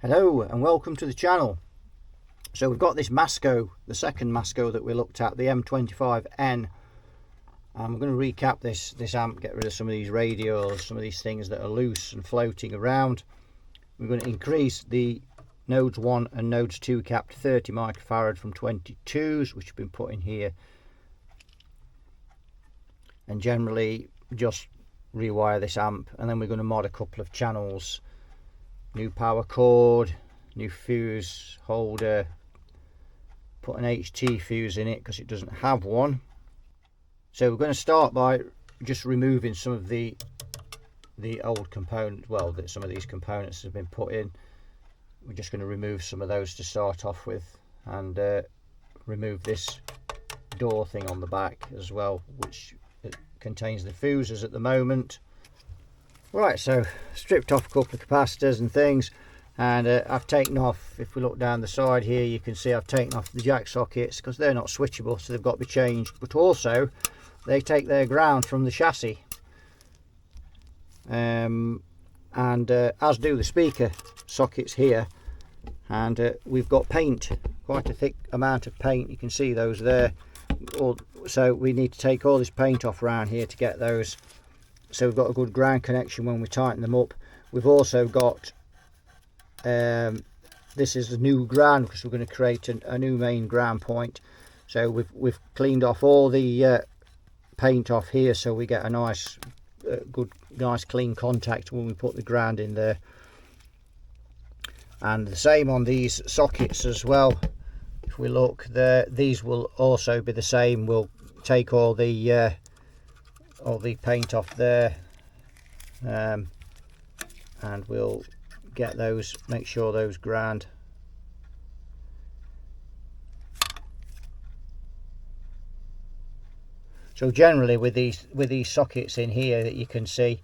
Hello and welcome to the channel. So we've got this Masco, the second Masco that we looked at, the M25N. And we're going to recap this amp, get rid of some of these radios, some of these things that are loose and floating around. We're going to increase the nodes 1 and nodes 2 cap to 30 microfarad from 22s, which have been put in here. And generally just rewire this amp, and then we're going to mod a couple of channels. New power cord, new fuse holder, put an HT fuse in it because it doesn't have one. So we're going to start by just removing some of the old components, well, that some of these components have been put in. We're just going to remove some of those to start off with, and remove this door thing on the back as well, which contains the fuses at the moment. Right, so stripped off a couple of capacitors and things, and I've taken off, if we look down the side here, you can see I've taken off the jack sockets because they're not switchable, so they've got to be changed. But also they take their ground from the chassis, and as do the speaker sockets here. And we've got paint, quite a thick amount of paint, you can see those there. So we need to take all this paint off around here to get those, so we've got a good ground connection when we tighten them up. We've also got this is the new ground because we're going to create a new main ground point. So we've cleaned off all the paint off here, so we get a nice nice clean contact when we put the ground in there. And the same on these sockets as well. If we look there, these will also be the same. We'll take all the paint off there, and we'll get those, make sure those ground. So generally with these sockets in here that you can see,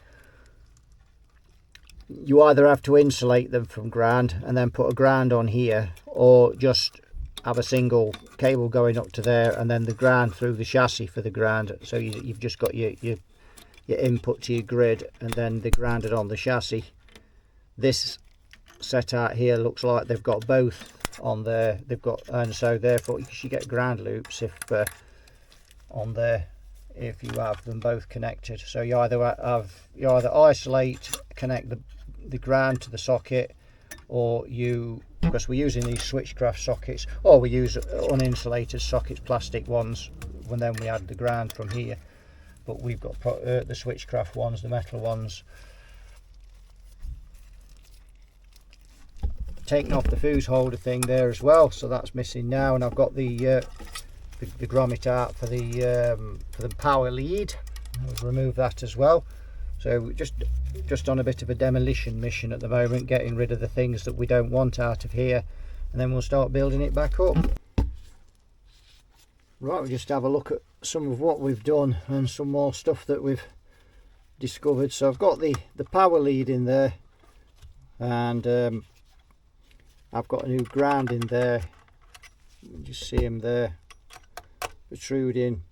you either have to insulate them from ground and then put a ground on here, or just have a single cable going up to there and then the ground through the chassis for the ground. So you've just got your input to your grid and then the grounded on the chassis. This set out here looks like they've got both on there. They've got, and so therefore you get ground loops if on there if you have them both connected. So you either isolate, connect the ground to the socket, or you, because we're using these switchcraft sockets, or we use uninsulated sockets, plastic ones, when then we add the ground from here. But we've got the switchcraft ones, the metal ones. Taking off the fuse holder thing there as well, so that's missing now, and I've got the grommet out for the power lead. I'll remove that as well. So just on a bit of a demolition mission at the moment, getting rid of the things that we don't want out of here, and then we'll start building it back up. Right, we'll just have a look at some of what we've done and some more stuff that we've discovered. So I've got the power lead in there, and I've got a new ground in there. You can just see him there protruding.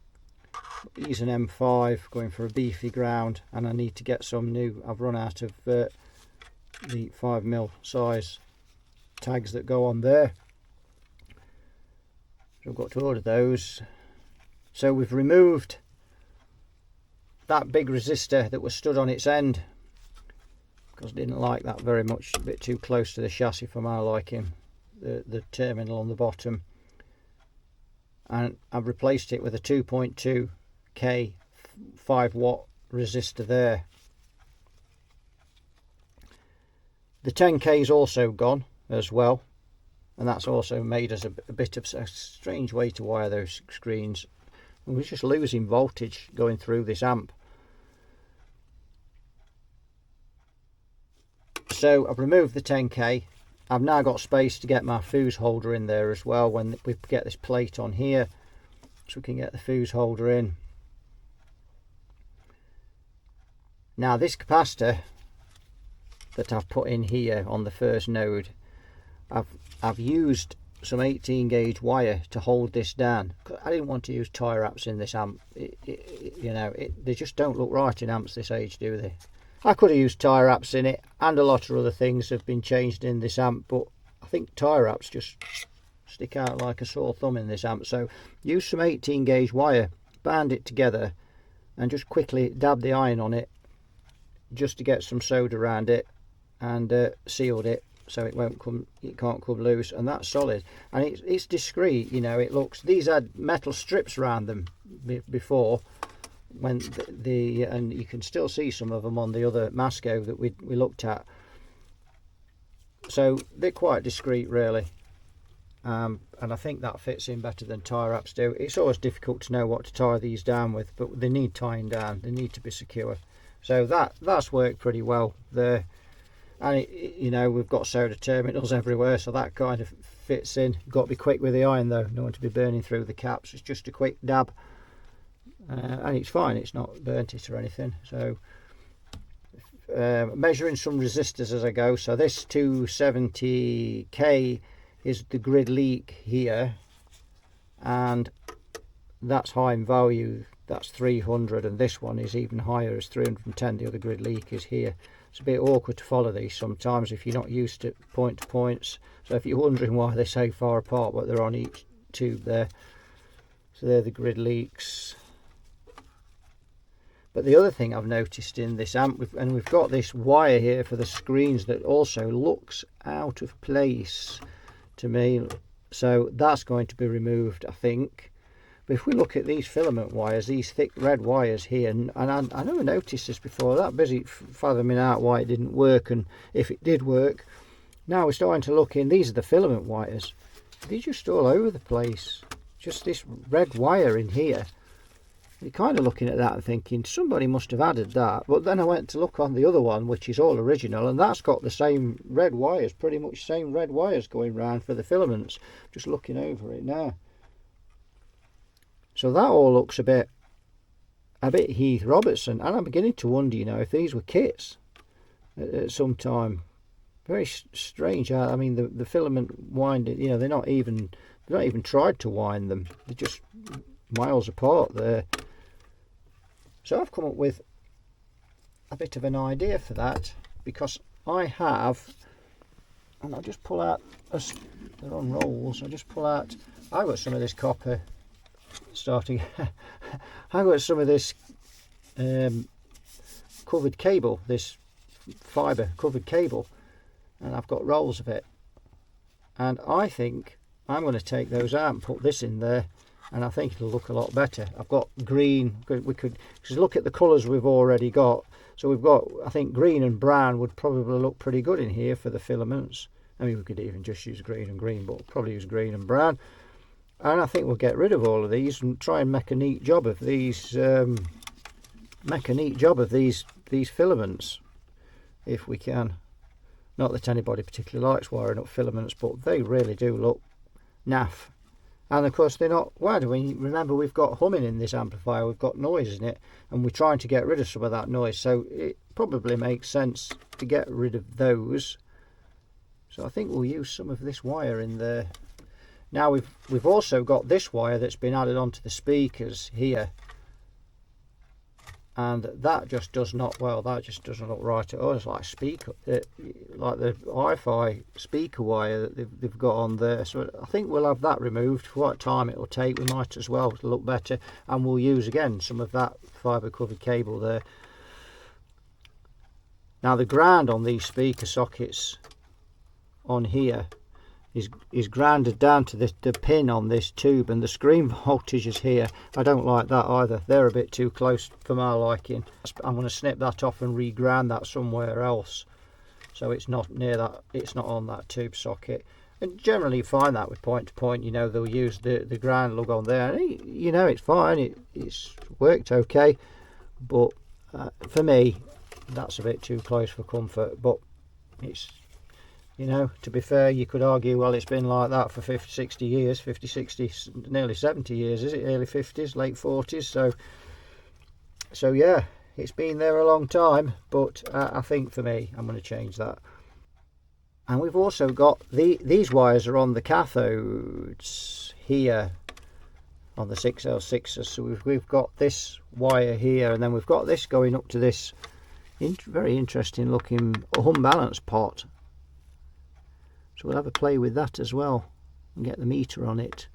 He's an M5 going for a beefy ground, and I need to get some new. I've run out of the 5mm size tags that go on there, so I've got to order those. So we've removed that big resistor that was stood on its end because I didn't like that very much, a bit too close to the chassis for my liking, the terminal on the bottom. And I've replaced it with a 2.2K 5-watt resistor there. The 10K is also gone as well, and that's also made us a bit of a strange way to wire those screens. We're just losing voltage going through this amp. So I've removed the 10K. I've now got space to get my fuse holder in there as well when we get this plate on here, so we can get the fuse holder in. Now this capacitor that I've put in here on the first node, I've used some 18 gauge wire to hold this down. I didn't want to use tie wraps in this amp. They just don't look right in amps this age, do they? I could have used tie wraps in it, and a lot of other things have been changed in this amp, but I think tie wraps just stick out like a sore thumb in this amp. So use some 18 gauge wire, band it together, and just quickly dab the iron on it just to get some soda around it, and sealed it so it can't come loose, and that's solid. And it's discreet, you know. It looks, these had metal strips around them before, when and you can still see some of them on the other Masco that we looked at. So they're quite discreet, really. And I think that fits in better than tie wraps do. It's always difficult to know what to tie these down with, but they need tying down. They need to be secure. So that's worked pretty well there. And you know, we've got soda terminals everywhere, so that kind of fits in. You've got to be quick with the iron though, don't want to be burning through the caps. It's just a quick dab, and it's fine, it's not burnt it or anything. So measuring some resistors as I go. So this 270k is the grid leak here, and that's high in value, that's 300, and this one is even higher, as 310. The other grid leak is here. It's a bit awkward to follow these sometimes if you're not used to point to points. So if you're wondering why they're so far apart, but they're on each tube there. So they're the grid leaks. But the other thing I've noticed in this amp, we've got this wire here for the screens that also looks out of place to me. So that's going to be removed, I think. But if we look at these filament wires, these thick red wires here, and I never noticed this before, that busy fathoming out why it didn't work, and if it did work. Now we're starting to look in, these are the filament wires. They're just all over the place. Just this red wire in here. You're kind of looking at that and thinking, somebody must have added that. But then I went to look on the other one, which is all original, and that's got the same red wires, pretty much same red wires going round for the filaments. Just looking over it now. So that all looks a bit Heath Robertson, and I'm beginning to wonder, you know, if these were kits at some time. Very strange. I mean, the filament winding, you know, they're not even tried to wind them. They're just miles apart there. So I've come up with a bit of an idea for that, because I have, and I'll just pull out, they're on rolls, I'll just pull out, I've got some of this copper starting. I've got some of this covered cable, this fibre covered cable, and I've got rolls of it, and I think I'm going to take those out and put this in there, and I think it'll look a lot better. I've got green, we could just look at the colours we've already got. So we've got, I think green and brown would probably look pretty good in here for the filaments. I mean, we could even just use green and green, but we'll probably use green and brown. And I think we'll get rid of all of these and try and make a neat job of these. These filaments, if we can. Not that anybody particularly likes wiring up filaments, but they really do look naff. And of course they're not. Why do we remember we've got humming in this amplifier? We've got noise in it, and we're trying to get rid of some of that noise. So it probably makes sense to get rid of those. So I think we'll use some of this wire in there. Now we've also got this wire that's been added onto the speakers here, and that just does not, well, that just doesn't look right at all. It's like speaker, like the hi-fi speaker wire that they've got on there. So I think we'll have that removed. For what time it'll take, we might as well to look better, and we'll use again some of that fibre covered cable there. Now the ground on these speaker sockets on here is grounded down to the pin on this tube, and the screen voltage is here. I don't like that either. They're a bit too close for my liking. I'm going to snip that off and reground that somewhere else, so it's not near that, it's not on that tube socket. And generally you find that with point to point, you know, they'll use the ground lug on there, and you know, it's fine, it's worked okay, but for me that's a bit too close for comfort. But it's, you know, to be fair, you could argue, well, it's been like that for 50, 60 years, 50, 60, nearly 70 years, is it? Early 50s, late 40s. So yeah, it's been there a long time, but I think for me, I'm going to change that. And we've also got, these wires are on the cathodes here, on the 6L6s. So we've got this wire here, and then we've got this going up to this very interesting looking unbalanced pot. So we'll have a play with that as well and get the meter on it.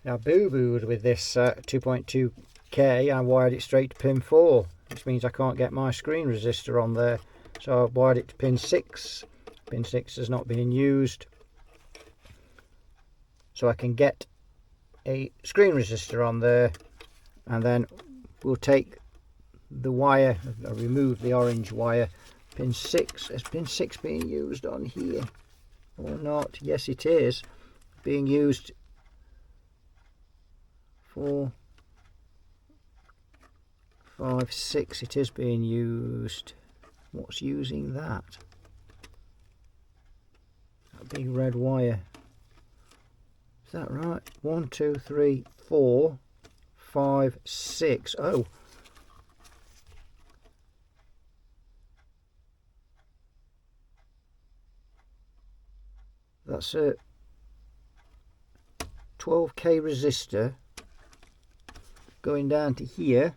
Now boo-booed with this 2.2K, I wired it straight to pin 4, which means I can't get my screen resistor on there. So I've wired it to pin 6. Pin 6 is not being used. So I can get a screen resistor on there, and then we'll take the wire, I'll remove the orange wire. Pin 6, is pin 6 being used on here or not? Yes, it is being used for 5, 6. It is being used. What's using that? That big red wire. Is that right? 1, 2, 3, 4, 5, 6. Oh. That's a 12K resistor going down to here.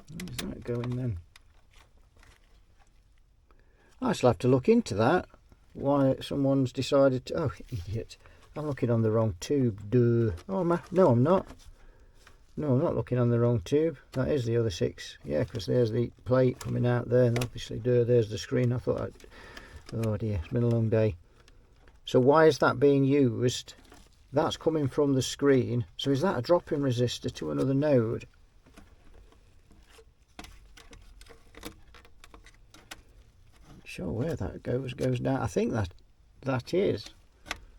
Where's that going then? I shall have to look into that. Why someone's decided to... Oh, idiot. I'm looking on the wrong tube. Duh. Oh, no, I'm not. No, I'm not looking on the wrong tube. That is the other 6. Yeah, because there's the plate coming out there, and obviously, there's the screen. I thought oh dear, it's been a long day. So why is that being used? That's coming from the screen. So is that a drop-in resistor to another node? Not sure where that goes down. I think that is.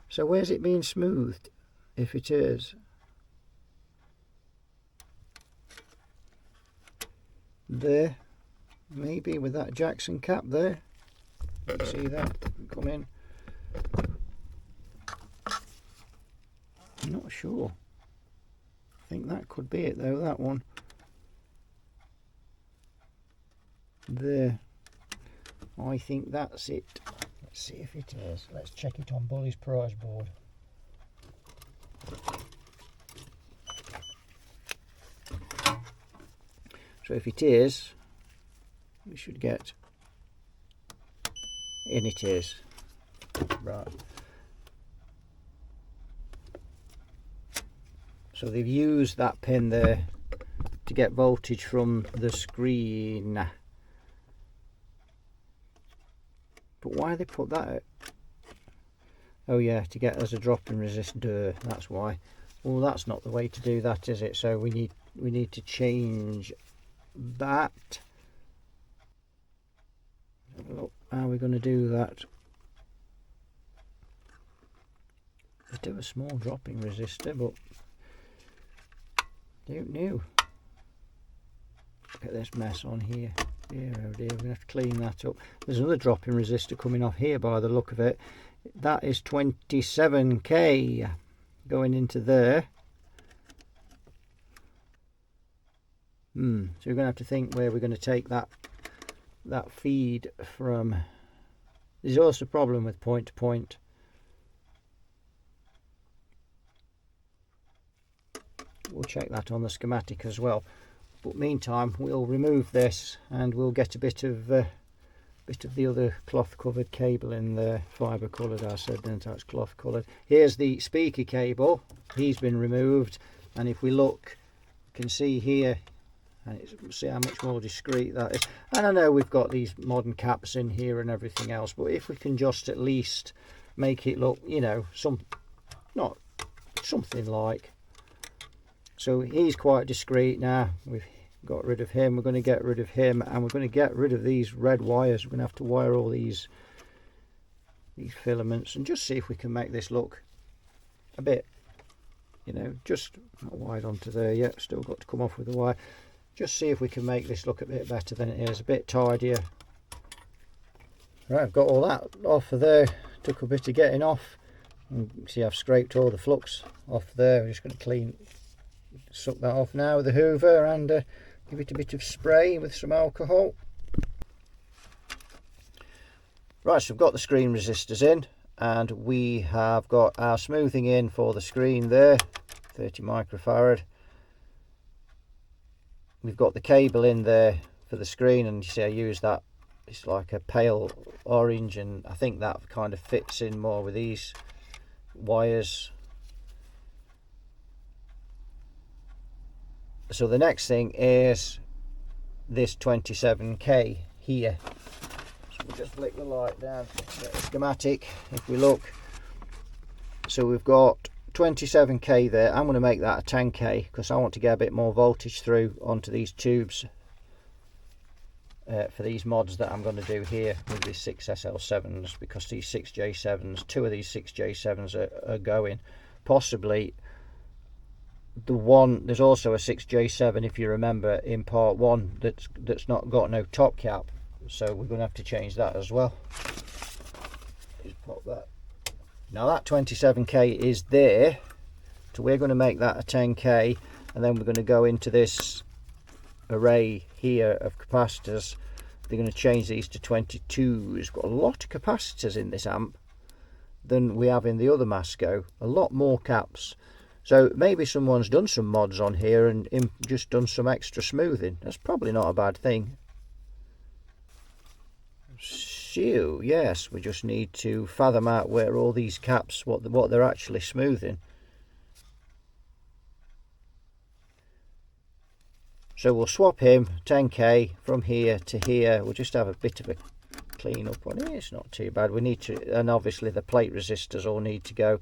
So where's it being smoothed, if it is? There, maybe with that Jackson cap there. You can see that come in. I'm not sure. I think that could be it though, that one. There. I think that's it. Let's see if it is. Let's check it on Bully's prize board. So if it is, we should get... And it is. Right. So they've used that pin there to get voltage from the screen. But why they put that out? Oh yeah, to get as a drop-in resistor. That's why. Well, that's not the way to do that, is it? So we need to change that. Have a look. How are we going to do that? They do a small drop-in resistor, but don't know. Look at this mess on here. Dear, oh dear, we're going to have to clean that up. There's another drop-in resistor coming off here by the look of it. That is 27K going into there. So we're going to have to think where we're going to take that feed from. There's also a problem with point to point. We'll check that on the schematic as well. But meantime, we'll remove this and we'll get a bit of the other cloth covered cable in there. Fibre coloured, I said, didn't I? It's cloth coloured. Here's the speaker cable. He's been removed, and if we look, you can see here, and see how much more discreet that is. And I know we've got these modern caps in here and everything else, but if we can just at least make it look, you know, something like. So he's quite discreet now. We've got rid of him. We're going to get rid of him, and we're going to get rid of these red wires. We're going to have to wire all these filaments and just see if we can make this look a bit, you know, just not wired onto there yet. Still got to come off with the wire. Just see if we can make this look a bit better than it is, a bit tidier. Right, I've got all that off of there. Took a bit of getting off. And see, I've scraped all the flux off there. We're just going to suck that off now with the hoover and give it a bit of spray with some alcohol. Right, so we've got the screen resistors in, and we have got our smoothing in for the screen there, 30 microfarad. We've got the cable in there for the screen, and you see I use that, it's like a pale orange, and I think that kind of fits in more with these wires. So the next thing is this 27K here. So we'll just flick the light down, get the schematic. If we look, so we've got 27K there. I'm going to make that a 10K because I want to get a bit more voltage through onto these tubes for these mods that I'm going to do here with these 6SL7s, because these 6J7s, 2 of these 6J7s are going. Possibly the one, there's also a 6J7, if you remember, in part 1 that's not got no top cap, so we're going to have to change that as well. Just pop that. Now that 27K is there, so we're going to make that a 10K, and then we're going to go into this array here of capacitors. They're going to change these to 22s. We've got a lot of capacitors in this amp than we have in the other Masco, a lot more caps. So maybe someone's done some mods on here and just done some extra smoothing. That's probably not a bad thing. So yes, we just need to fathom out where all these caps, what they're actually smoothing. So we'll swap him 10K from here to here. We'll just have a bit of a clean up on it. It's not too bad. We need to, and obviously the plate resistors all need to go.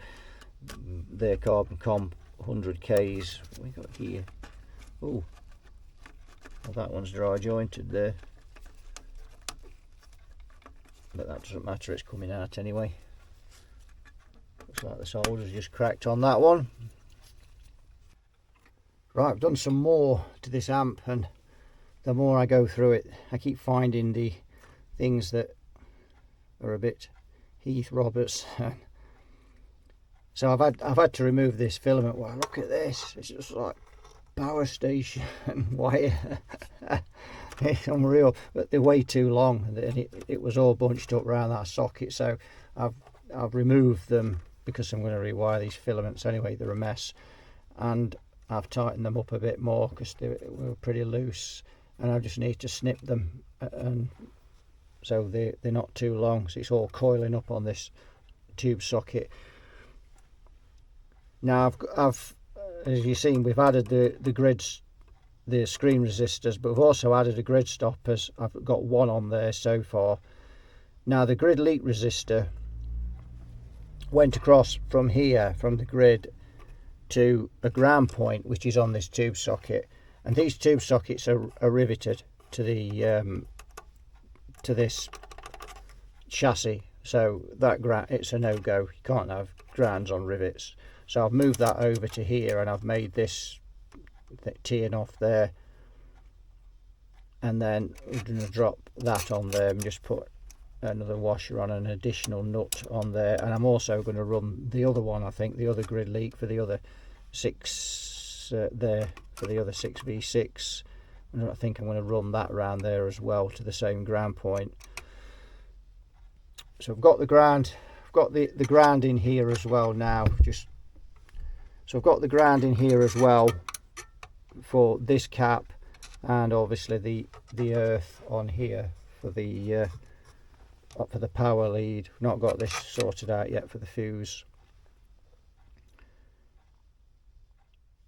Their carbon comp 100Ks. What we got here? Oh, well, that one's dry jointed there, but that doesn't matter, it's coming out anyway. Looks like the solder's just cracked on that one. Right, I've done some more to this amp, and the more I go through it, I keep finding the things that are a bit Heath Roberts. So I've had to remove this filament. Wow, look at this! It's just like power station wire. It's unreal, but they're way too long, and it was all bunched up around that socket. So I've removed them because I'm going to rewire these filaments anyway. They're a mess, and I've tightened them up a bit more because they were pretty loose, and I just need to snip them, and so they're not too long. So it's all coiling up on this tube socket. Now I've as you've seen, we've added the grids, the screen resistors, but we've also added a grid stoppers. I've got one on there so far. Now the grid leak resistor went across from here, from the grid, to a ground point which is on this tube socket, and these tube sockets are riveted to the to this chassis, so that it's a no-go. You can't have grounds on rivets. So I've moved that over to here, and I've made this teeing off there, and then we're going to drop that on there and just put another washer on, an additional nut on there. And I'm also going to run the other one, I think, the other grid leak for the other 6 there, for the other 6V6, and I think I'm going to run that around there as well to the same ground point. So I've got the ground, I've got the ground in here as well now. So I've got the ground in here as well for this cap, and obviously the earth on here for the power lead. I've not got this sorted out yet for the fuse.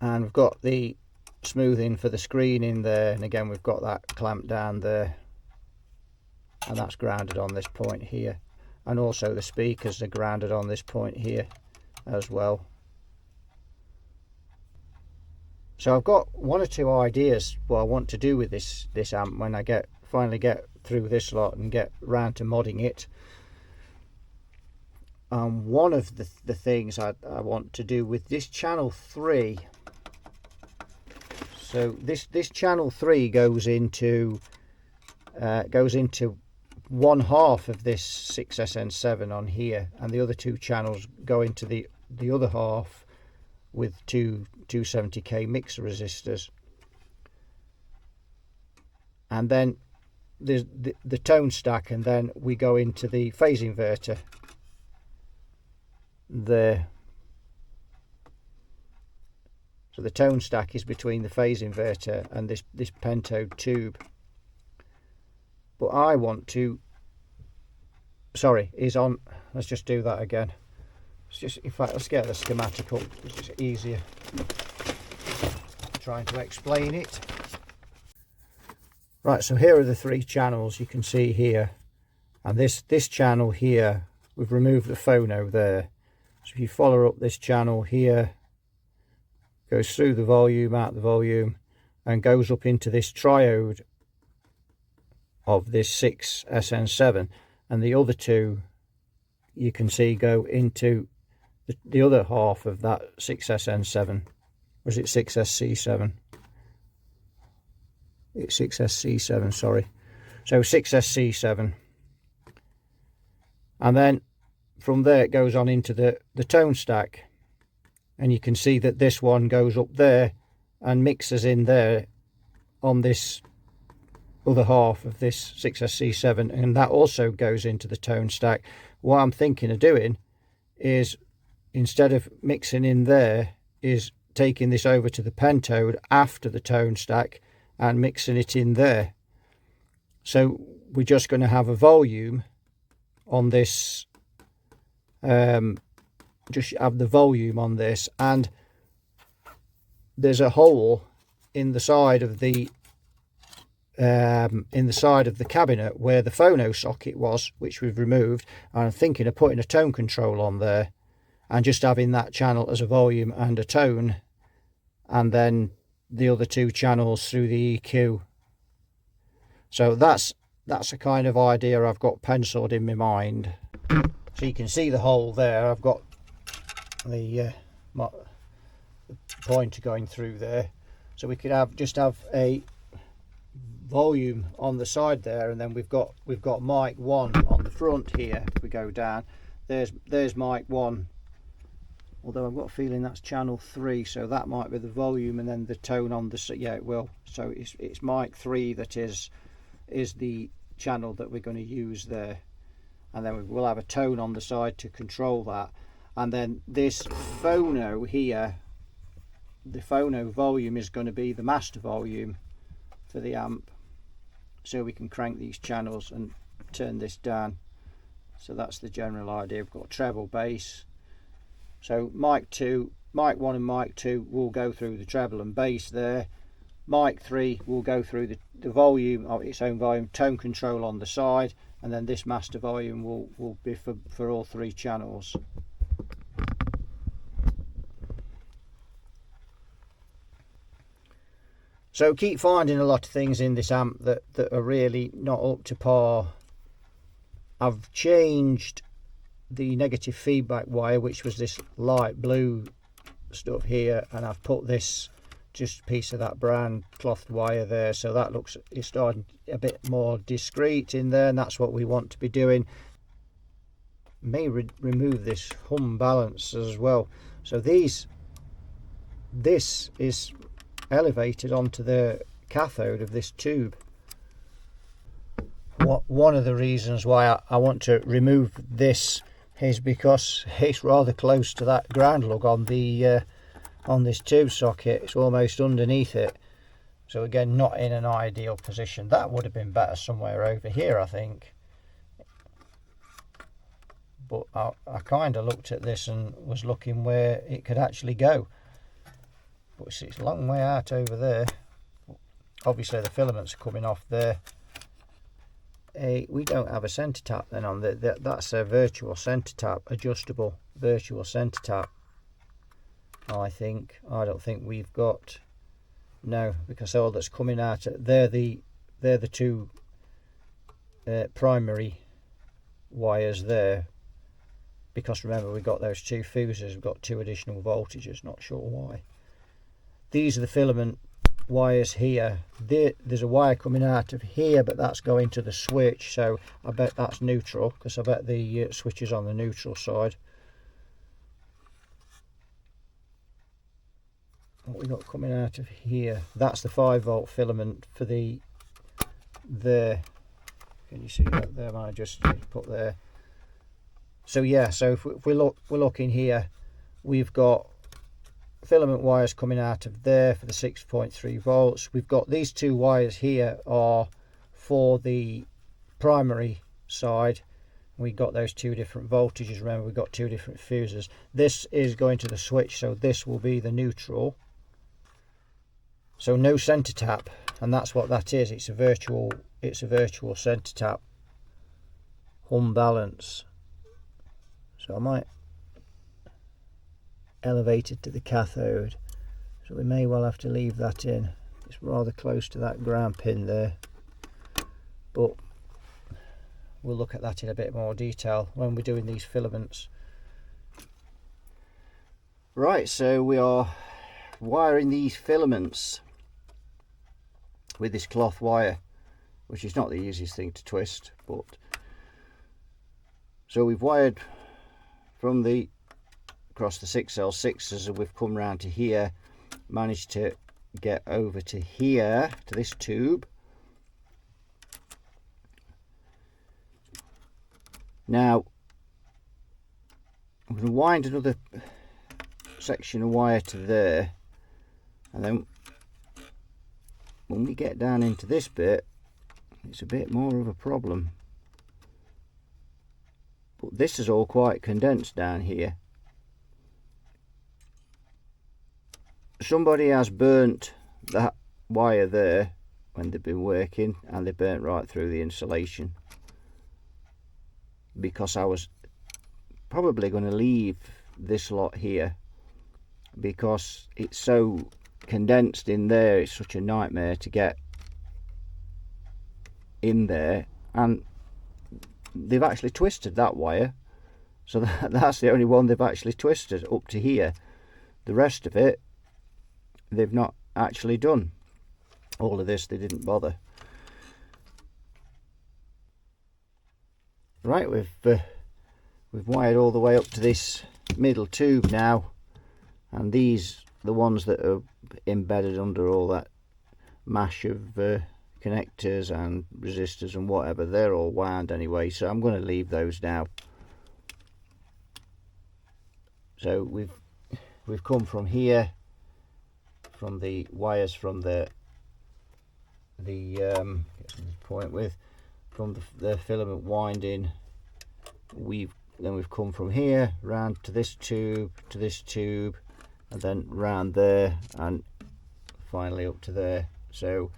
And we've got the smoothing for the screen in there, and again we've got that clamped down there, and that's grounded on this point here, and also the speakers are grounded on this point here as well. So I've got 1 or 2 ideas what I want to do with this amp when I finally get through this lot and get round to modding it. One of the things I want to do with this channel 3. So this channel 3 goes into 1/2 of this 6SN7 on here, and the other 2 channels go into the other half with 2 270K mixer resistors. And then there's the tone stack, and then we go into the phase inverter there. So the tone stack is between the phase inverter and this pentode tube. but I want to, sorry, is on, let's just do that again. It's just, in fact, let's get the schematic up, it's easier trying to explain it. Right, so here are the 3 channels you can see here, and this channel here, we've removed the phono there. So if you follow up this channel here, goes through the volume, out the volume, and goes up into this triode of this 6SN7, and the other 2 you can see go into the other half of that 6SN7. Or is it 6SC7? It's 6SC7, sorry. So 6SC7. And then from there it goes on into the tone stack. And you can see that this one goes up there and mixes in there on this other half of this 6SC7. And that also goes into the tone stack. What I'm thinking of doing is, instead of mixing in there, is taking this over to the pentode after the tone stack and mixing it in there. So we're just going to have a volume on this, just have the volume on this, and there's a hole in the side of the cabinet where the phono socket was, which we've removed. And I'm thinking of putting a tone control on there and just having that channel as a volume and a tone, and then the other 2 channels through the EQ. So that's a kind of idea I've got penciled in my mind. So you can see the hole there. I've got the pointer going through there, so we could just have a volume on the side there, and then we've got mic 1 on the front here. If we go down, there's mic 1, although I've got a feeling that's channel 3, so that might be the volume, and then the tone on the, yeah, it will. So it's mic 3 that is the channel that we're going to use there, and then we'll have a tone on the side to control that. And then this phono here, the phono volume is going to be the master volume for the amp, so we can crank these channels and turn this down. So that's the general idea. We've got treble, bass. So mic 1 and mic 2 will go through the treble and bass there. Mic 3 will go through the volume of its own volume, tone control on the side, and then this master volume will be for all 3 channels. So keep finding a lot of things in this amp that are really not up to par. I've changed the negative feedback wire, which was this light blue stuff here, and I've put this just a piece of that brown cloth wire there, so that looks, it's starting a bit more discreet in there, and that's what we want to be doing. May remove this hum balance as well. So this is elevated onto the cathode of this tube. One of the reasons why I want to remove this is because it's rather close to that ground lug on this tube socket. It's almost underneath it, so again, not in an ideal position. That would have been better somewhere over here, I think, but I kind of looked at this and was looking where it could actually go, but it's a long way out over there. Obviously the filaments are coming off there. We don't have a centre tap then on that's a virtual centre tap, adjustable virtual centre tap. I don't think we've got, no, because all that's coming out, they're the 2 primary wires there, because remember we've got those 2 fuses, we've got 2 additional voltages, not sure why. These are the filament wires here. There's a wire coming out of here, but that's going to the switch, so I bet that's neutral, because I bet the switch is on the neutral side. What we got coming out of here, that's the 5-volt filament for the there. Can you see that there? I just put there. So yeah, so if we're looking here, we've got filament wires coming out of there for the 6.3 volts. We've got these 2 wires here are for the primary side. We got those two different voltages. Remember, we got two different fuses. This is going to the switch, so this will be the neutral. So no center tap, and that's what that is. It's a virtual center tap, unbalanced. So I might elevate it to the cathode. So we may well have to leave that in. It's rather close to that ground pin there, but we'll look at that in a bit more detail when we're doing these filaments. Right, so we are wiring these filaments with this cloth wire, which is not the easiest thing to twist, but so we've wired from the across the 6L6s, and we've come round to here, managed to get over to here to this tube. Now I'm going to wind another section of wire to there, and then when we get down into this bit, it's a bit more of a problem. But this is all quite condensed down here. Somebody has burnt that wire there when they've been working, and they burnt right through the insulation, because I was probably going to leave this lot here because it's so condensed in there. It's such a nightmare to get in there, and they've actually twisted that wire, so that's the only one they've actually twisted up to here. The rest of it they've not actually done. All of this they didn't bother. Right, we've wired all the way up to this middle tube now, and these, the ones that are embedded under all that mash of connectors and resistors and whatever, they're all wound anyway, so I'm going to leave those now. So we've come from here, from the wires from the point with from the filament winding, we've come from here round to this tube, and then round there, and finally up to there. So,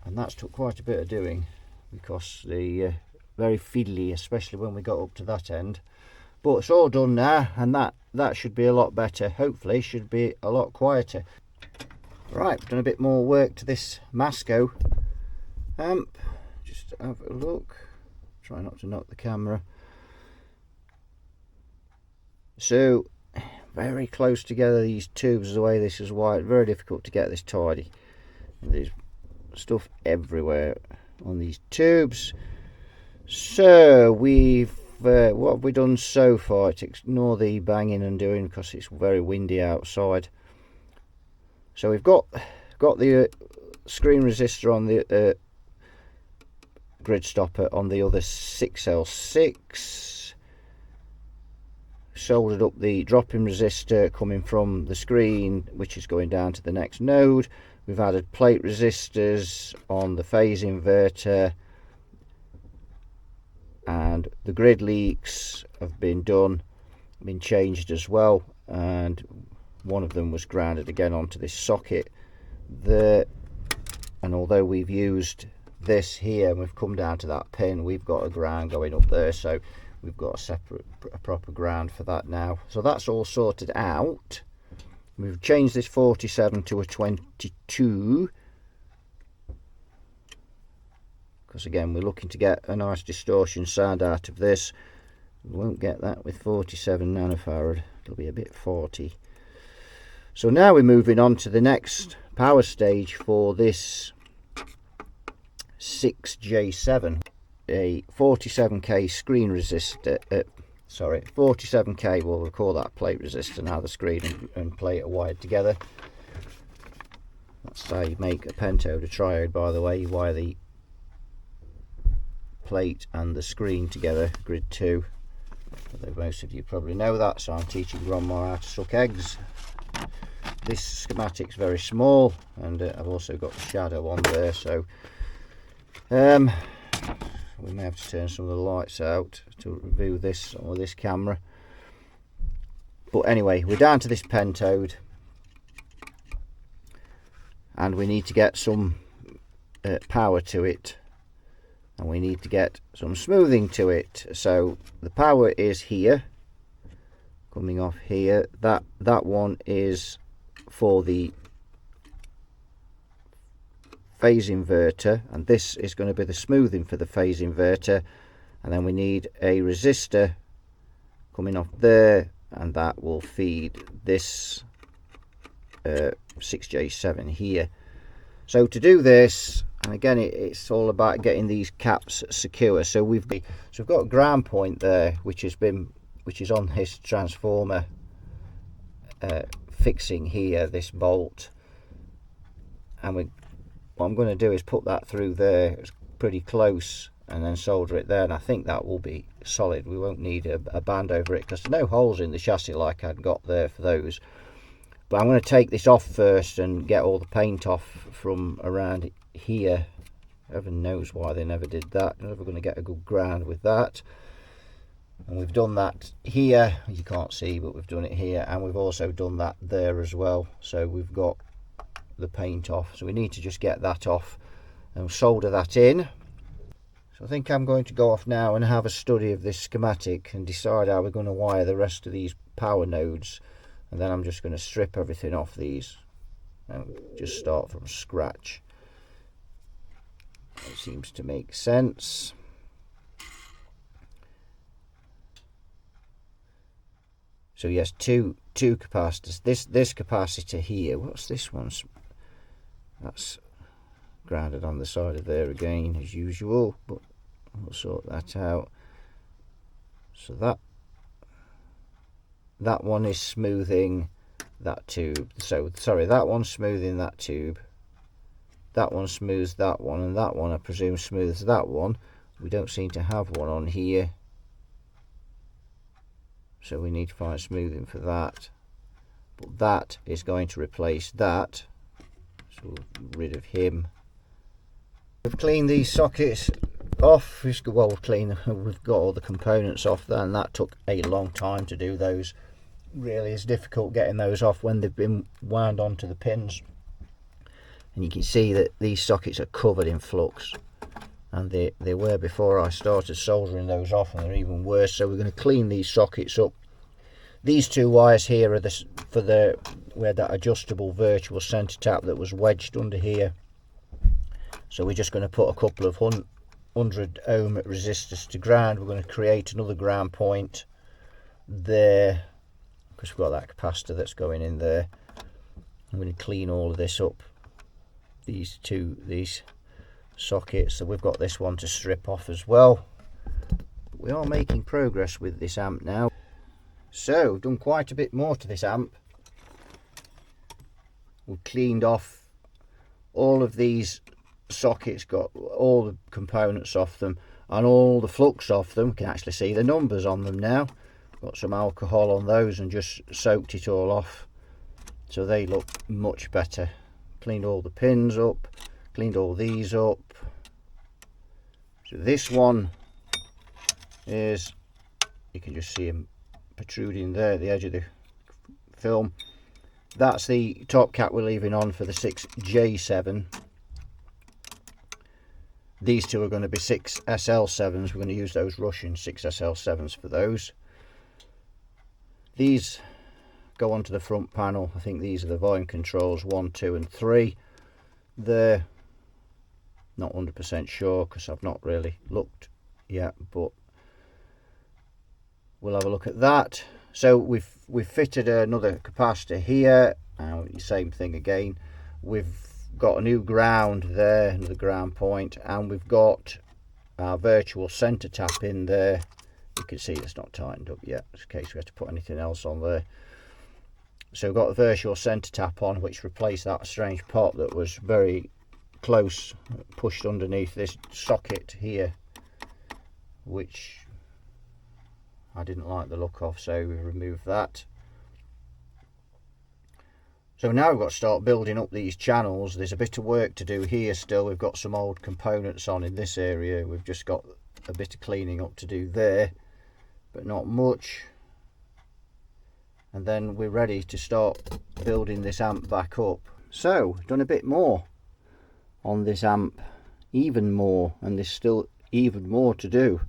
and that's took quite a bit of doing, because the very fiddly, especially when we got up to that end. But it's all done now, and that should be a lot better. Hopefully should be a lot quieter. Right, done a bit more work to this Masco amp. Just have a look. Try not to knock the camera. So very close together, these tubes, the way this is wired, very difficult to get this tidy. There's stuff everywhere on these tubes. So we've what have we done so far? To ignore the banging and doing, because it's very windy outside. So we've got the screen resistor on the grid stopper on the other 6L6. Soldered up the drop-in resistor coming from the screen, which is going down to the next node. We've added plate resistors on the phase inverter, and the grid leaks have been changed as well, and one of them was grounded again onto this socket there. And although we've used this here and we've come down to that pin, we've got a ground going up there, so we've got a proper ground for that now. So that's all sorted out. We've changed this 47 to a 22, because again we're looking to get a nice distortion sound out of this. We won't get that with 47 nanofarad, it'll be a bit 40. So now we're moving on to the next power stage for this 6J7, a 47k screen resistor, 47k, we'll call that plate resistor now. The screen and plate are wired together. That's how you make a pentode, a triode, by the way. You wire the plate and the screen together, grid 2. Although most of you probably know that, so I'm teaching grandma how to suck eggs. This schematic's very small, and I've also got the shadow on there, so we may have to turn some of the lights out to view this or this camera. But anyway, we're down to this pentode, and we need to get some power to it, and we need to get some smoothing to it. So the power is here, coming off here. That one is for the phase inverter, and this is going to be the smoothing for the phase inverter. And then we need a resistor coming off there, and that will feed this 6J7 here. So to do this, and again it's all about getting these caps secure. So we've got a ground point there which is on this transformer fixing here, this bolt, and what I'm going to do is put that through there. It's pretty close, and then solder it there, and I think that will be solid. We won't need a band over it because there's no holes in the chassis like I'd got there for those. But I'm going to take this off first and get all the paint off from around here. Heaven knows why they never did that. You're never going to get a good ground with that. And we've done that here, you can't see, but we've done it here, and we've also done that there as well. So we've got the paint off, so we need to just get that off and solder that in. So I think I'm going to go off now and have a study of this schematic and decide how we're going to wire the rest of these power nodes, and then I'm just going to strip everything off these and just start from scratch. It seems to make sense. So yes, two capacitors. This capacitor here, what's this one? That's grounded on the side of there again as usual, but we'll sort that out. So that one is smoothing that tube. So sorry, that one's smoothing that tube, that one smooths that one, and that one I presume smooths that one. We don't seem to have one on here, so we need to find smoothing for that. But that is going to replace that, so we'll get rid of him. We've cleaned these sockets off. We've got all the components off there, and that took a long time to do those. Really is difficult getting those off when they've been wound onto the pins. And you can see that these sockets are covered in flux, and they were before I started soldering those off, and they're even worse. So we're going to clean these sockets up. These two wires here are where that adjustable virtual center tap that was wedged under here. So we're just going to put a couple of 100 ohm resistors to ground. We're going to create another ground point there because we've got that capacitor that's going in there. I'm going to clean all of this up, these sockets. So we've got this one to strip off as well. But we are making progress with this amp now. So we've done quite a bit more to this amp. We've cleaned off all of these sockets, got all the components off them and all the flux off them. We can actually see the numbers on them now. Got some alcohol on those and just soaked it all off, so they look much better. Cleaned all the pins up, cleaned all these up. So this one is, you can just see them protruding there at the edge of the film. That's the top cap we're leaving on for the 6J7. These two are going to be 6SL7s. We're going to use those Russian 6SL7s for those. These go onto the front panel. I think these are the volume controls 1, 2 and 3. They're not 100% sure because I've not really looked yet, but we'll have a look at that. So we've fitted another capacitor here, same thing again. We've got a new ground there, another ground point, and we've got our virtual center tap in there. You can see it's not tightened up yet, in case we have to put anything else on there. So we've got the virtual center tap on, which replaced that strange pot that was very close, pushed underneath this socket here, which I didn't like the look of, so we removed that. So now we've got to start building up these channels. There's a bit of work to do here still. We've got some old components on in this area. We've just got a bit of cleaning up to do there, but not much. And then we're ready to start building this amp back up. So done a bit more on this amp, even more, and there's still even more to do.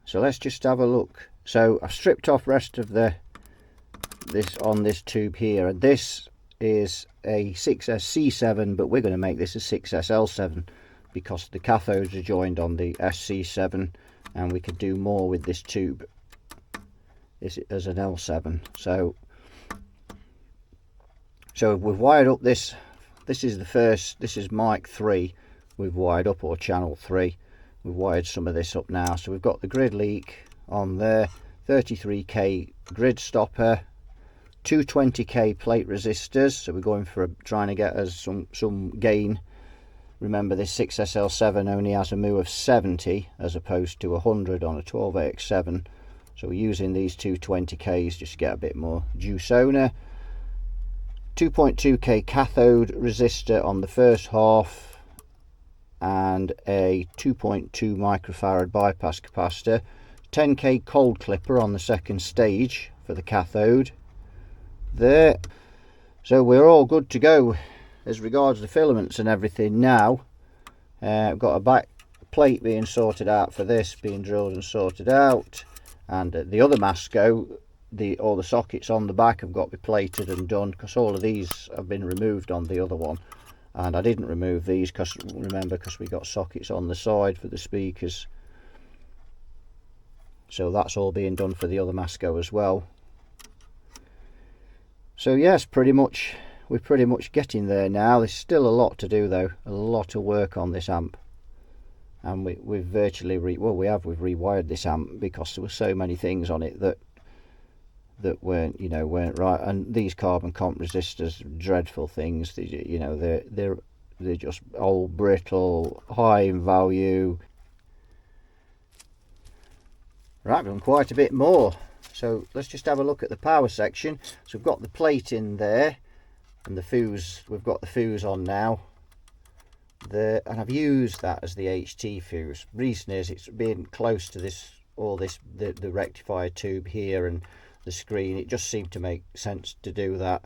So let's just have a look. So I've stripped off rest of this on this tube here, and this is a 6SC7, but we're going to make this a 6SL7 because the cathodes are joined on the SC7, and we could do more with this tube as an L7. So we've wired up this. This is the first. This is mic 3. We've wired up, or channel 3. We've wired some of this up now. So we've got the grid leak on there, 33k grid stopper, 220k plate resistors. So we're going for trying to get us some gain. Remember, this 6SL7 only has a mu of 70 as opposed to 100 on a 12AX7. So we're using these 220ks just to get a bit more juice owner. 2.2k cathode resistor on the first half, and a 2.2 microfarad bypass capacitor. 10k cold clipper on the second stage for the cathode there. So we're all good to go as regards the filaments and everything now. I've got a back plate being sorted out for this, being drilled and sorted out, and the other Masco, all the sockets on the back have got to be plated and done, because all of these have been removed on the other one, and I didn't remove these because we got sockets on the side for the speakers. So that's all being done for the other Masco as well. So yes, we're pretty much getting there now. There's still a lot to do though, a lot of work on this amp, and we've virtually we've rewired this amp because there were so many things on it that weren't right. And these carbon comp resistors, dreadful things. They're just old, brittle, high in value. Right, we've done quite a bit more. So let's just have a look at the power section. So we've got the plate in there, and the fuse, we've got the fuse on now there, and I've used that as the HT fuse. Reason is it's being close to the rectifier tube here and the screen. It just seemed to make sense to do that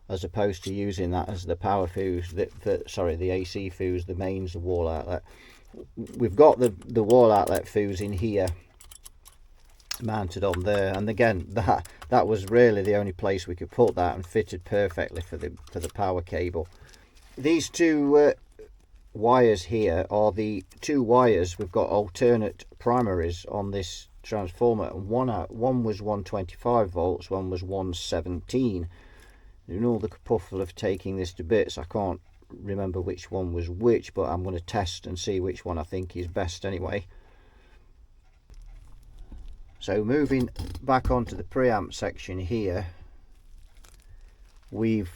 as opposed to using that as the power fuse, the AC fuse, the mains, the wall outlet. We've got the wall outlet fuse in here mounted on there, and again that was really the only place we could put that, and fitted perfectly for the power cable. These two wires here are the two wires. We've got alternate primaries on this transformer, and one was 125 volts, one was 117. In all the kerfuffle of taking this to bits, I can't remember which one was which, but I'm going to test and see which one I think is best anyway. So moving back onto the preamp section here, we've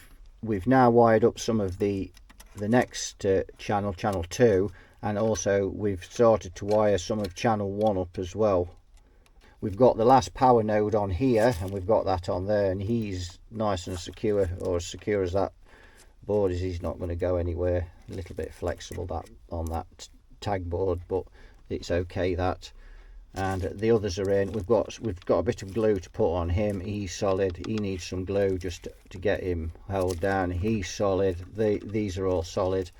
now wired up some of the next channel 2, and also we've started to wire some of channel 1 up as well. We've got the last power node on here, and we've got that on there, and he's nice and secure, or as secure as that board is. He's not going to go anywhere. A little bit flexible that on that tag board, but it's okay that. And the others are in. We've got a bit of glue to put on him. He's solid. He needs some glue just to get him held down. He's solid. These are all solid.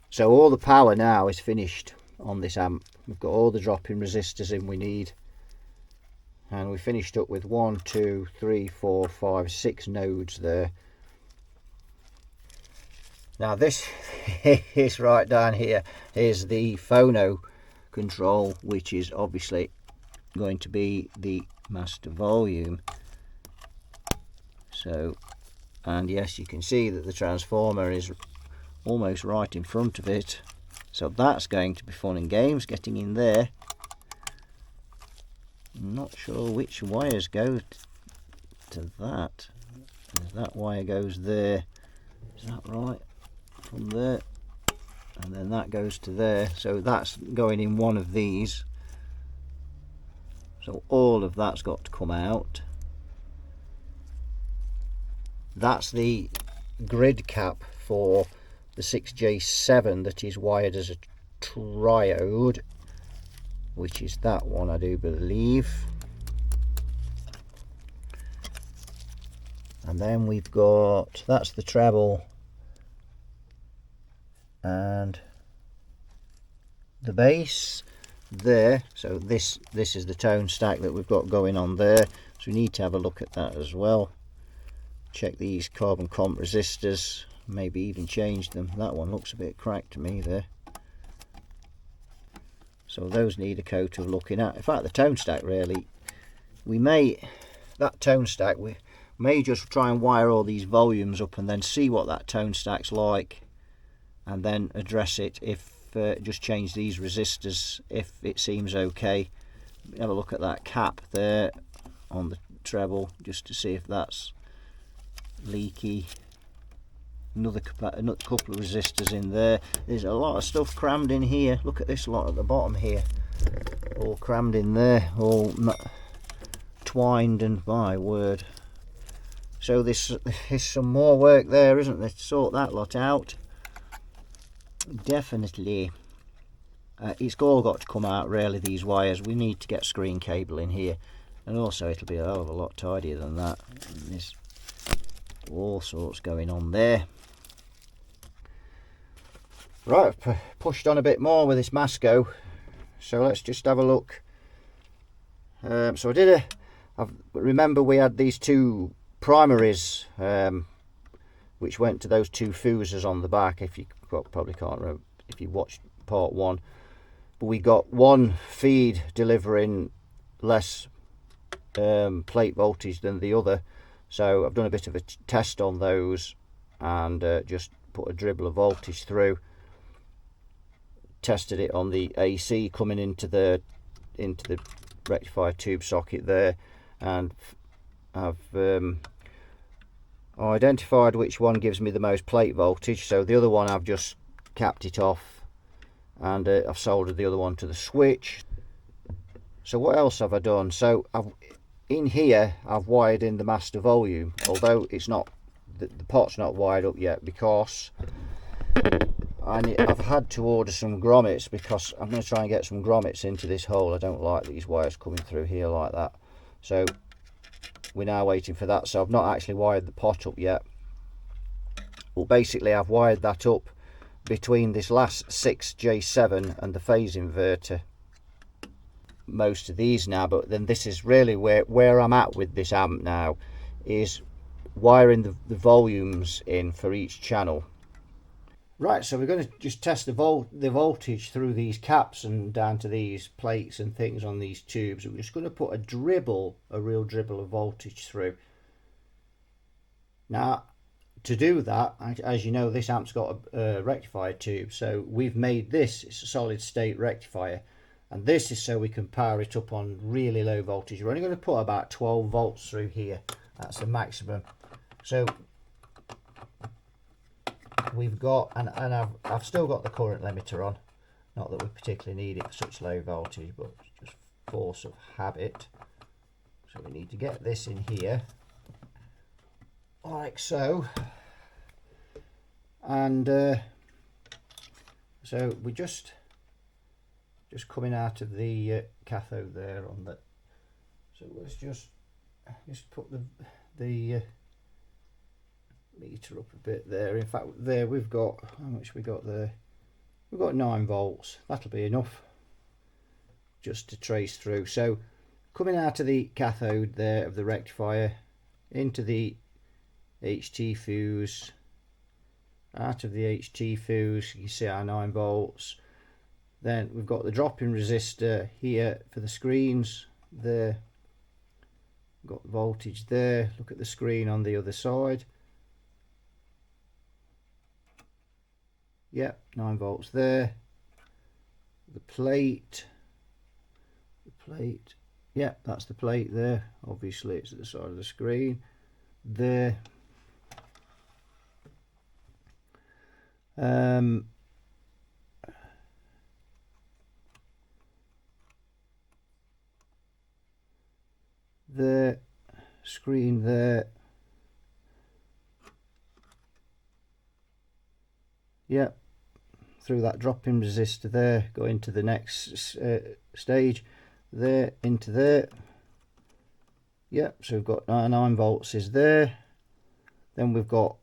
So all the power now is finished on this amp. We've got all the drop-in resistors in we need, and we finished up with 1, 2, 3, 4, 5, 6 nodes there. Now this is right down here. Here's the phono control, which is obviously going to be the master volume. So, and yes, you can see that the transformer is almost right in front of it, so that's going to be fun and games getting in there. I'm not sure which wires go to that. That wire goes there, is that right? From there, and then that goes to there, so that's going in one of these. So all of that's got to come out. That's the grid cap for the 6J7 that is wired as a triode. which is that one, I do believe. And then we've got, that's the treble and the bass there. So this is the tone stack that we've got going on there, so we need to have a look at that as well. Check these carbon comp resistors, maybe even change them. That one looks a bit cracked to me there, so those need a coat of looking at. In fact, the tone stack, really, we may just try and wire all these volumes up and then see what that tone stack's like, and then address it. If just change these resistors if it seems okay. Have a look at that cap there on the treble just to see if that's leaky. Another couple of resistors in there. There's a lot of stuff crammed in here. Look at this lot at the bottom here, all crammed in there, all twined, and my word. So there's some more work there, isn't there, to sort that lot out. Definitely. It's all got to come out, really, these wires. We need to get screen cable in here, and also it'll be a hell of a lot tidier than that. There's all sorts going on there. Right, I've pushed on a bit more with this Masco, so let's just have a look. So remember we had these two primaries, which went to those two fuses on the back. If you probably can't remember if you watched part one, but we got one feed delivering less plate voltage than the other. So I've done a bit of a test on those and just put a dribble of voltage through. Tested it on the AC coming into the rectifier tube socket there, and I've identified which one gives me the most plate voltage. So the other one I've just capped it off, and I've soldered the other one to the switch. So what else have I done? So in here I've wired in the master volume, although it's not, the pot's not wired up yet, because I've had to order some grommets, because I'm going to try and get some grommets into this hole. I don't like these wires coming through here like that, so we're now waiting for that. So I've not actually wired the pot up yet. Well, basically I've wired that up between this last 6J7 and the phase inverter, most of these now. But then this is really where I'm at with this amp now, is wiring the volumes in for each channel. Right, so we're going to just test the voltage through these caps and down to these plates and things on these tubes. We're just going to put a real dribble of voltage through. Now, to do that, as you know, this amp's got a rectifier tube, so we've made this, it's a solid state rectifier, and this is so we can power it up on really low voltage. We're only going to put about 12 volts through here. That's the maximum. So we've got, and I've still got the current limiter on, not that we particularly need it for such low voltage, but just force of habit. So we need to get this in here like so, and so we just coming out of the cathode there on that. So let's just put the meter up a bit there. In fact, there we've got, how much we got there? We've got 9 volts. That'll be enough just to trace through. So coming out of the cathode there of the rectifier into the HT fuse, out of the HT fuse, you see our 9 volts. Then we've got the drop-in resistor here for the screens there. Got voltage there. Look at the screen on the other side. Yep, 9 volts there. The plate, yep, that's the plate there. Obviously it's at the side of the screen there. The screen there. Yep, through that drop-in resistor there, go into the next stage there, into there. Yep, so we've got 9 volts is there. Then we've got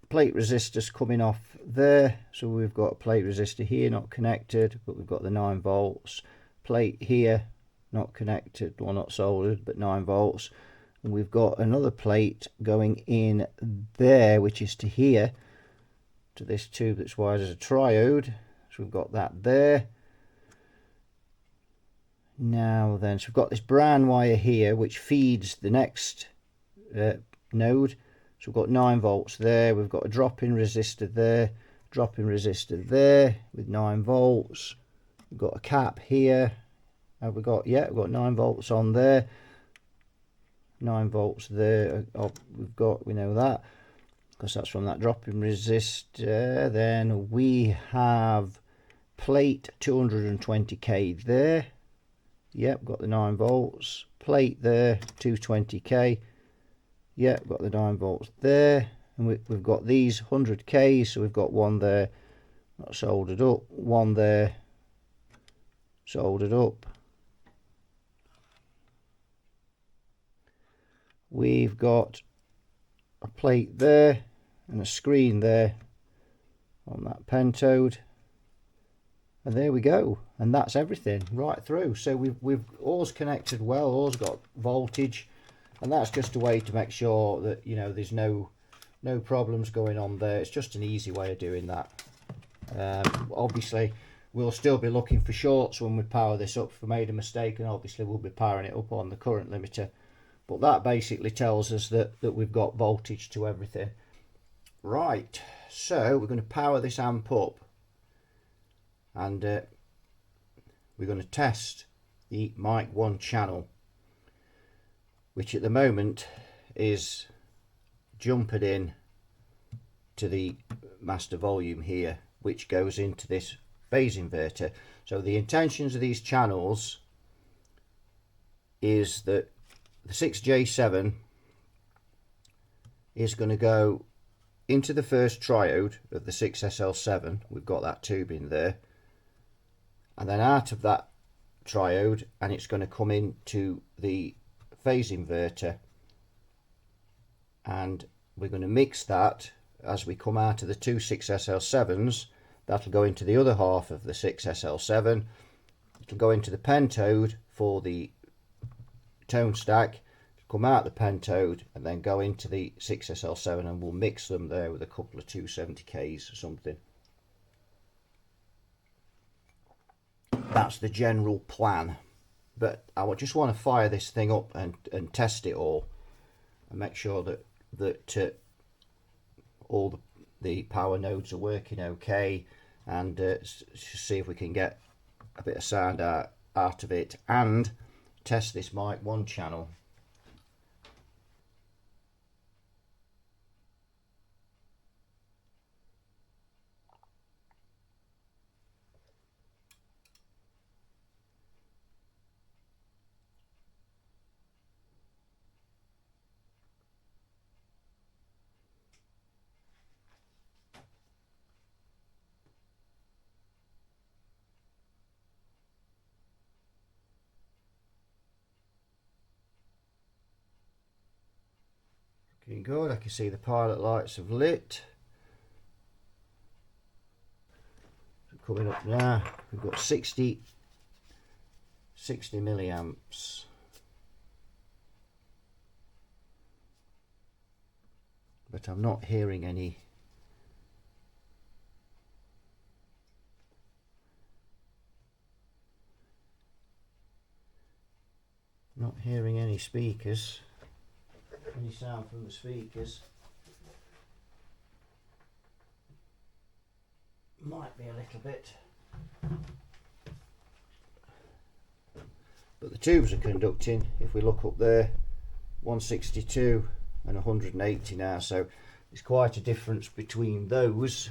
plate resistors coming off there, so we've got a plate resistor here not connected, but we've got the 9 volts. Plate here not connected, well, not soldered, but 9 volts. And we've got another plate going in there, which is to here, to this tube that's wired as a triode. So we've got that there. Now then, so we've got this brown wire here which feeds the next node. So we've got 9 volts there. We've got a drop-in resistor there, drop-in resistor there with 9 volts. We've got a cap here. Have we got, yeah, we've got 9 volts on there, 9 volts there. Oh, we know that because that's from that drop-in resistor. Then we have plate 220k there. Yep, got the 9 volts. Plate there, 220k. Yep, got the 9 volts there. And we've got these 100k, so we've got one there not soldered up, one there soldered up. We've got a plate there and a screen there on that pentode. And there we go, and that's everything right through. So we've all's connected well, all's got voltage, and that's just a way to make sure that, you know, there's no problems going on there. It's just an easy way of doing that. Obviously we'll still be looking for shorts when we power this up if we made a mistake, and obviously we'll be powering it up on the current limiter, but that basically tells us that we've got voltage to everything. Right, so we're going to power this amp up, and we're going to test the mic 1 channel, which at the moment is jumping in to the master volume here, which goes into this phase inverter. So the intentions of these channels is that the 6J7 is going to go into the first triode of the 6SL7. We've got that tube in there, and then out of that triode, and it's going to come into the phase inverter, and we're going to mix that as we come out of the two 6SL7s. That'll go into the other half of the 6SL7. It'll go into the pentode for the tone stack, come out the pentode, and then go into the 6SL7, and we'll mix them there with a couple of 270Ks or something. That's the general plan, but I just want to fire this thing up and test it all and make sure that all the power nodes are working okay, and see if we can get a bit of sound out of it, and test this mic 1 channel. Looking good. I can see the pilot lights have lit. Coming up now, we've got 60 milliamps. But I'm not hearing any speakers, any sound from the speakers. Might be a little bit, but the tubes are conducting. If we look up there, 162 and 180 now, so there's quite a difference between those,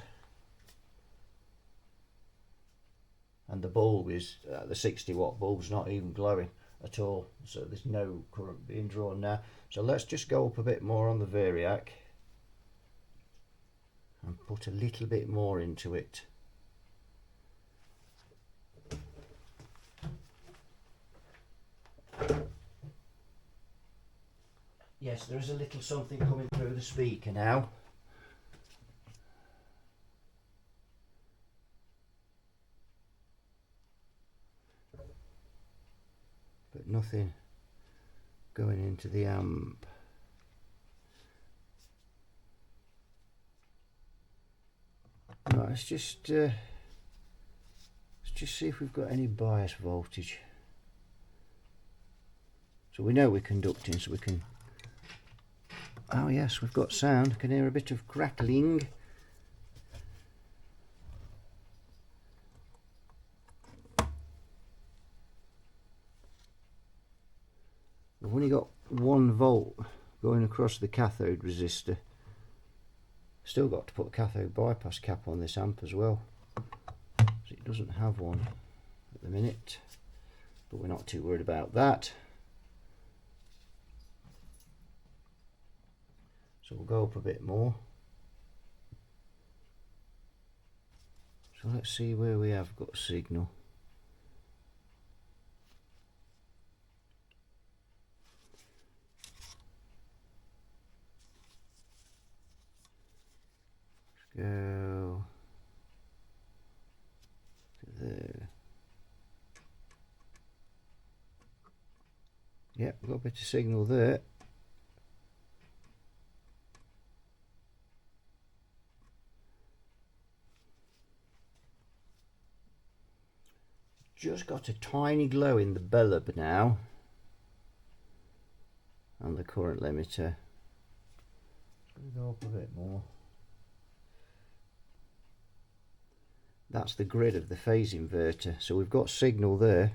and the bulb is the 60-watt bulb's not even glowing at all, so there's no current being drawn now. So let's just go up a bit more on the variac and put a little bit more into it. Yes, there is a little something coming through the speaker now. But nothing going into the amp. Right, let's just see if we've got any bias voltage. So we know we're conducting, so we can. Oh yes, we've got sound. I can hear a bit of crackling. We've only got 1 volt going across the cathode resistor. Still got to put a cathode bypass cap on this amp as well. So it doesn't have one at the minute, but we're not too worried about that. So we'll go up a bit more. So let's see where we have got signal. Let's go to there. Yep, we've got a bit of signal there. Just got a tiny glow in the bulb now, and the current limiter. Go up a bit more. That's the grid of the phase inverter. So we've got signal there.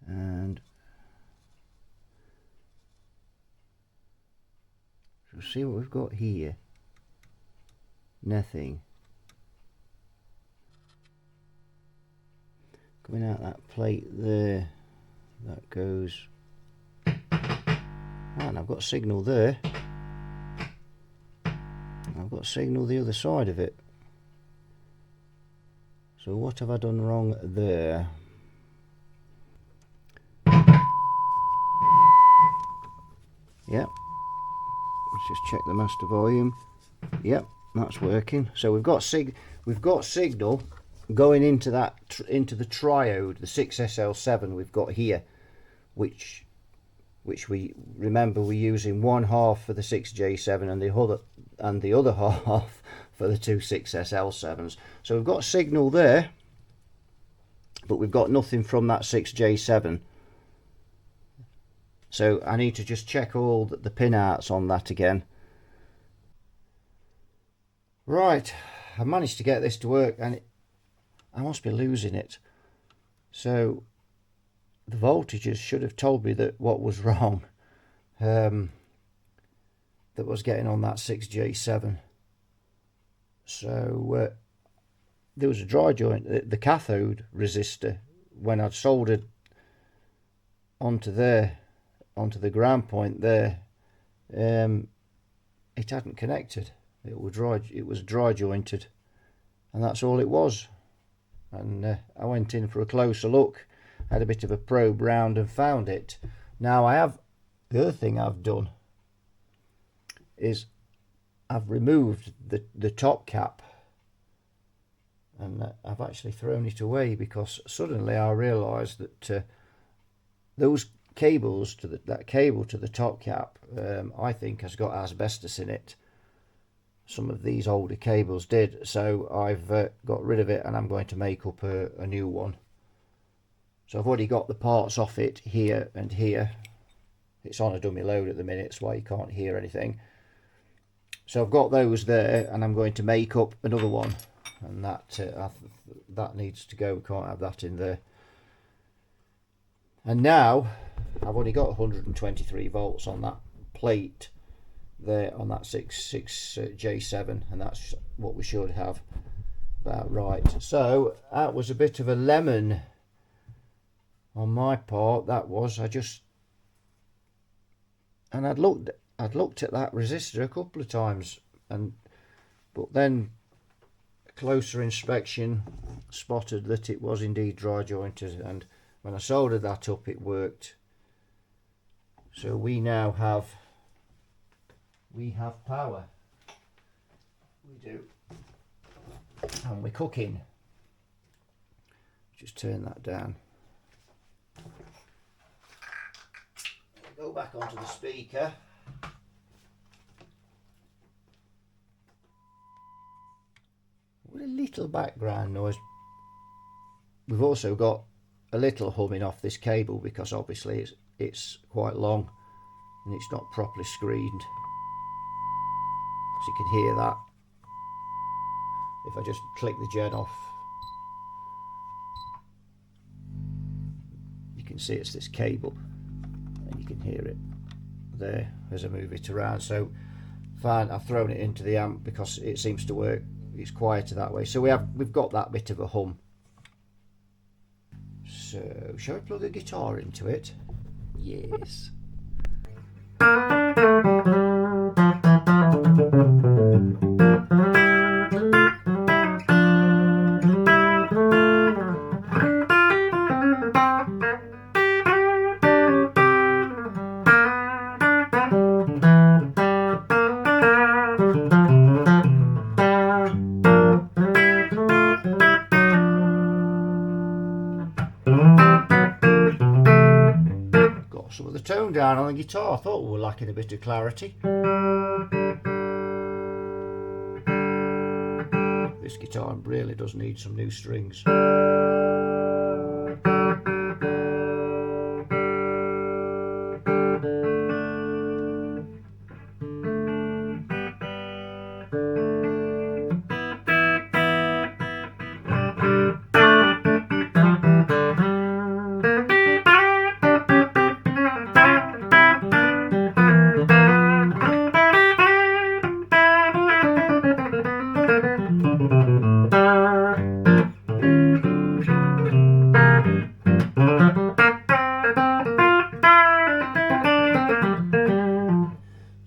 And so see what we've got here. Nothing. Coming out that plate there, that goes. And I've got signal there. I've got signal the other side of it. So what have I done wrong there? Yep. Let's just check the master volume. Yep, that's working. So we've got signal going into that into the triode, the 6SL7 we've got here, which we remember we're using 1/2 for the 6J7 and the other half for the two 6SL7s. So we've got signal there, but we've got nothing from that 6J7. So I need to just check all the pin outs on that again. Right, I managed to get this to work, and I must be losing it. So the voltages should have told me that what was wrong, that was getting on that 6J7. So there was a dry joint, the cathode resistor, when I'd soldered onto there, onto the ground point there, it hadn't connected. It was dry jointed, and that's all it was. And I went in for a closer look, had a bit of a probe round, and found it. Now the other thing I've done is I've removed the top cap, and I've actually thrown it away, because suddenly I realised that those cables to that cable to the top cap, I think has got asbestos in it. Some of these older cables did, so I've got rid of it, and I'm going to make up a new one. So I've already got the parts off it here and here. It's on a dummy load at the minute, that's why you can't hear anything. So I've got those there, and I'm going to make up another one, and that needs to go. We can't have that in there. And now I've only got 123 volts on that plate there, on that 6J7, and that's what we should have about right. So that was a bit of a lemon on my part. That was, and I'd looked at that resistor a couple of times, but then closer inspection, spotted that it was indeed dry jointed, and when I soldered that up it worked. So we now have power. We do. And we're cooking. Just turn that down. Go back onto the speaker. With a little background noise. We've also got a little humming off this cable because obviously it's quite long and it's not properly screened. So you can hear that. If I just click the gen off, you can see it's this cable, and you can hear it there as I move it around. So fine, I've thrown it into the amp because it seems to work. It's quieter that way. So we've got that bit of a hum. So shall we plug a guitar into it? Yes. Some of the tone down on the guitar. I thought we were lacking a bit of clarity. This guitar really does need some new strings.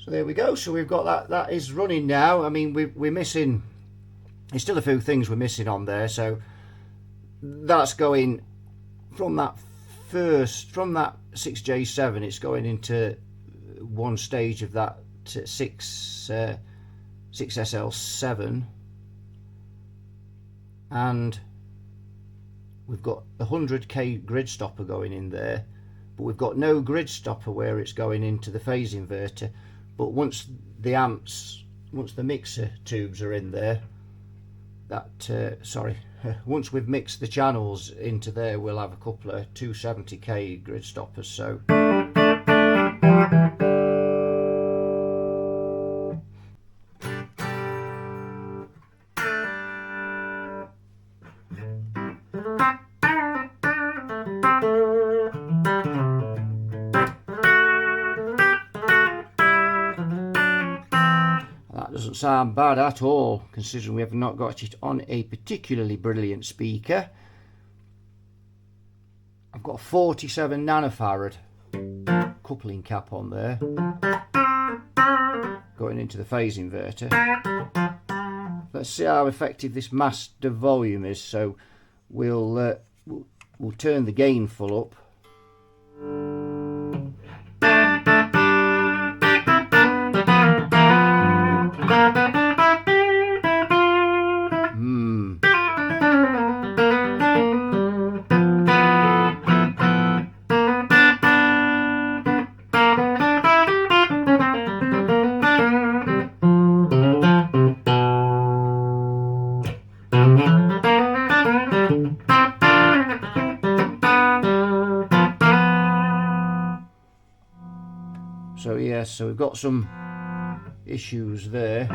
There we go. So we've got that is running now. I mean, we're missing, there's still a few things we're missing on there. So that's going from that 6J7, it's going into one stage of that 6SL7, and we've got a 100k grid stopper going in there, but we've got no grid stopper where it's going into the phase inverter. But once the mixer tubes are in there, once we've mixed the channels into there, we'll have a couple of 270k grid stoppers. So doesn't sound bad at all, considering we have not got it on a particularly brilliant speaker. I've got a 47 nanofarad coupling cap on there, going into the phase inverter. Let's see how effective this master volume is. So we'll turn the gain full up. So yes, so we've got some issues there.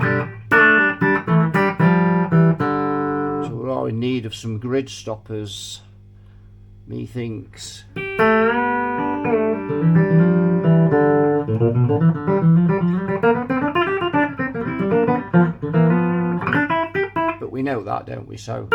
So we are in need of some grid stoppers, methinks. But we know that, don't we? So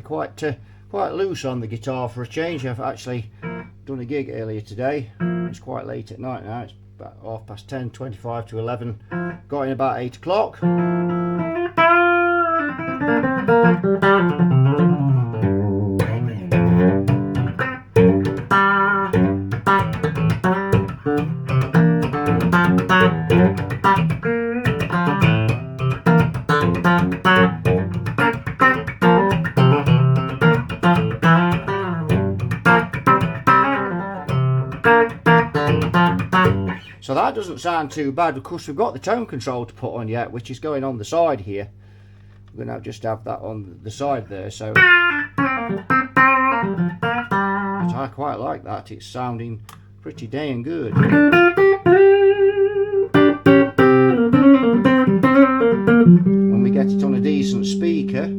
actually quite loose on the guitar for a change. I've actually done a gig earlier today. It's quite late at night now. It's about 10:30, 25 to 11. Got in about 8 o'clock. So that doesn't sound too bad. Of course, we've got the tone control to put on yet, which is going on the side here. We're going to just have that on the side there. So, which I quite like that. It's sounding pretty dang good. When we get it on a decent speaker.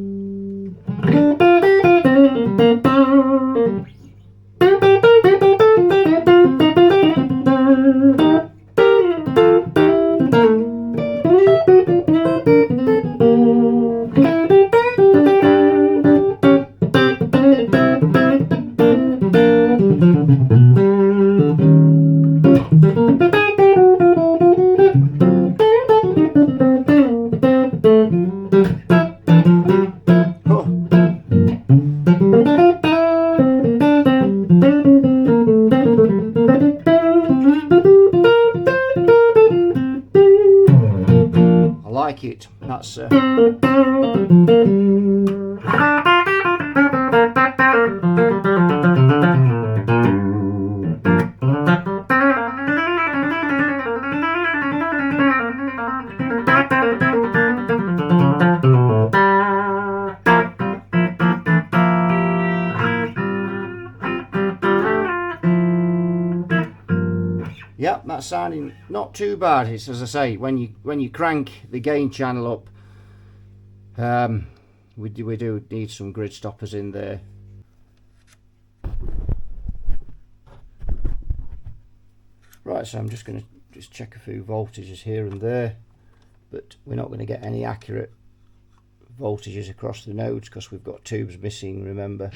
Like it. That's yep, that's sounding not too bad. It's, as I say, when you crank the gain channel up, we do need some grid stoppers in there. Right, so I'm just going to check a few voltages here and there, but we're not going to get any accurate voltages across the nodes because we've got tubes missing, remember.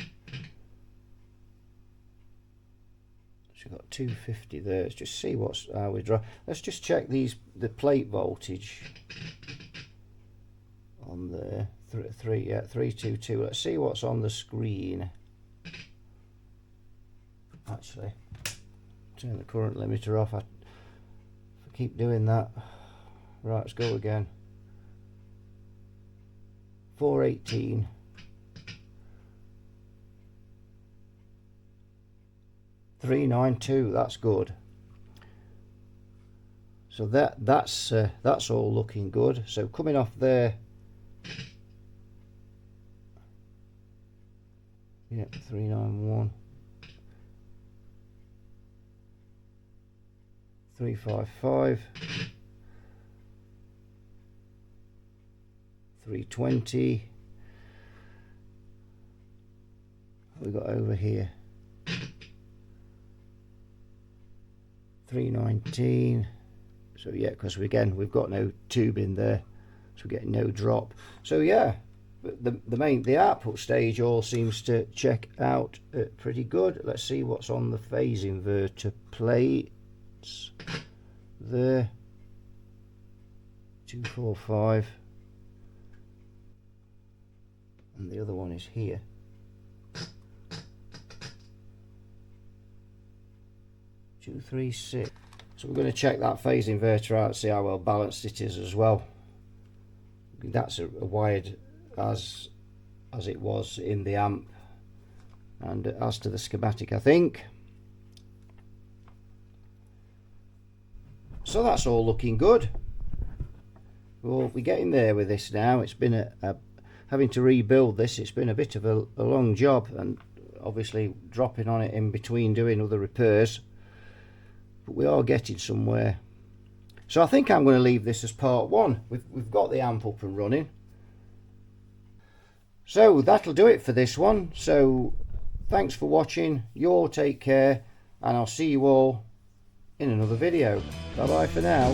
So we've got 250 there. Let's just see what's we draw. Let's just check the plate voltage on there. 322. Let's see what's on the screen. Actually, turn the current limiter off. If I keep doing that. Right, let's go again. 418. 392. That's good. So that's all looking good. So coming off there. Yep, 391. 355. 320. What we got over here? 319. So yeah, because again we've got no tube in there, so we're getting no drop. So yeah, the output stage all seems to check out pretty good. Let's see what's on the phase inverter plates there. 245, and the other one is here. 236. So we're going to check that phase inverter out, see how well balanced it is as well. That's wired as it was in the amp, and as to the schematic, I think. So that's all looking good. Well, we're getting there with this now. It's been having to rebuild this. It's been a bit of a long job, and obviously dropping on it in between doing other repairs. But we are getting somewhere. So I think I'm going to leave this as part one. We've got the amp up and running. So that'll do it for this one. So thanks for watching. You all take care, and I'll see you all in another video. Bye bye for now.